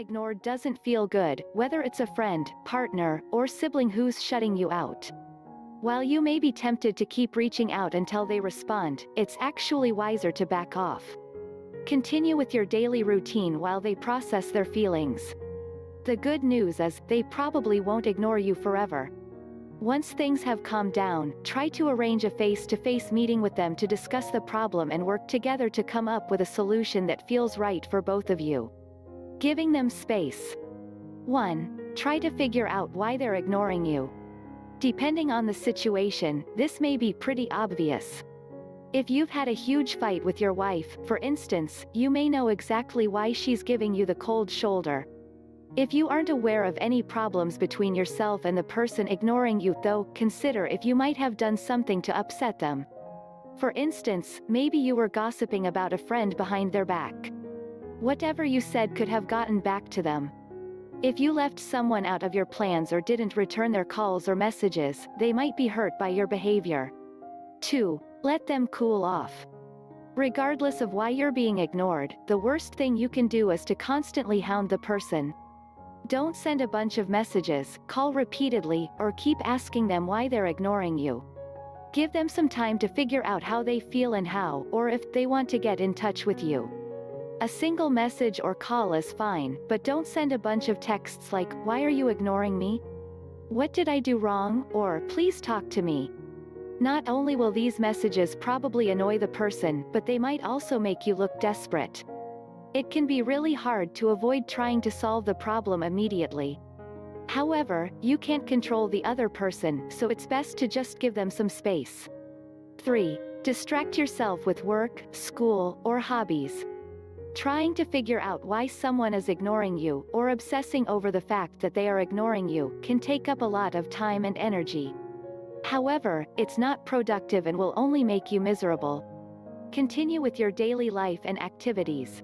ignored doesn't feel good, whether it's a friend, partner, or sibling who's shutting you out. While you may be tempted to keep reaching out until they respond, it's actually wiser to back off. Continue with your daily routine while they process their feelings. The good news is, they probably won't ignore you forever. Once things have calmed down, try to arrange a face-to-face meeting with them to discuss the problem and work together to come up with a solution that feels right for both of you. Giving them space. 1. Try to figure out why they're ignoring you. Depending on the situation, this may be pretty obvious. If you've had a huge fight with your wife, for instance, you may know exactly why she's giving you the cold shoulder. If you aren't aware of any problems between yourself and the person ignoring you, though, consider if you might have done something to upset them. For instance, maybe you were gossiping about a friend behind their back. Whatever you said could have gotten back to them. If you left someone out of your plans or didn't return their calls or messages, they might be hurt by your behavior. 2. Let them cool off. Regardless of why you're being ignored, the worst thing you can do is to constantly hound the person. Don't send a bunch of messages, call repeatedly, or keep asking them why they're ignoring you. Give them some time to figure out how they feel and how, or if they want to get in touch with you. A single message or call is fine, but don't send a bunch of texts like, "Why are you ignoring me? What did I do wrong?" or "Please talk to me." Not only will these messages probably annoy the person, but they might also make you look desperate. It can be really hard to avoid trying to solve the problem immediately. However, you can't control the other person, so it's best to just give them some space. 3. Distract yourself with work, school, or hobbies. Trying to figure out why someone is ignoring you, or obsessing over the fact that they are ignoring you, can take up a lot of time and energy. However, it's not productive and will only make you miserable. Continue with your daily life and activities.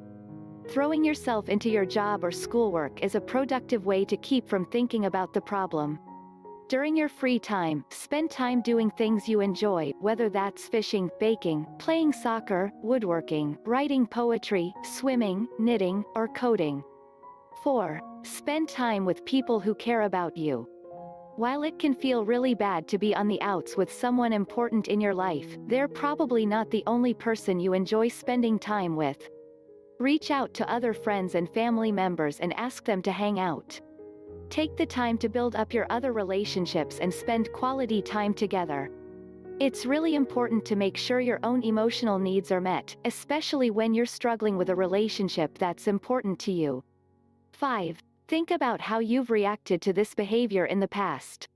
Throwing yourself into your job or schoolwork is a productive way to keep from thinking about the problem. During your free time, spend time doing things you enjoy, whether that's fishing, baking, playing soccer, woodworking, writing poetry, swimming, knitting, or coding. 4. Spend time with people who care about you. While it can feel really bad to be on the outs with someone important in your life, they're probably not the only person you enjoy spending time with. Reach out to other friends and family members and ask them to hang out. Take the time to build up your other relationships and spend quality time together. It's really important to make sure your own emotional needs are met, especially when you're struggling with a relationship that's important to you. 5. Think about how you've reacted to this behavior in the past.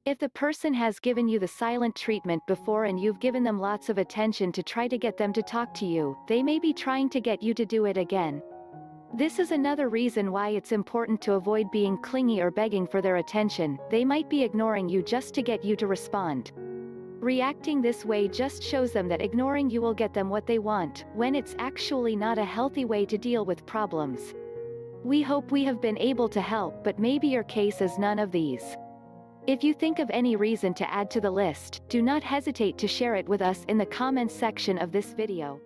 If the person has given you the silent treatment before and you've given them lots of attention to try to get them to talk to you, they may be trying to get you to do it again. This is another reason why it's important to avoid being clingy or begging for their attention. They might be ignoring you just to get you to respond. Reacting this way just shows them that ignoring you will get them what they want, when it's actually not a healthy way to deal with problems. We hope we have been able to help, but maybe your case is none of these. If you think of any reason to add to the list, do not hesitate to share it with us in the comments section of this video.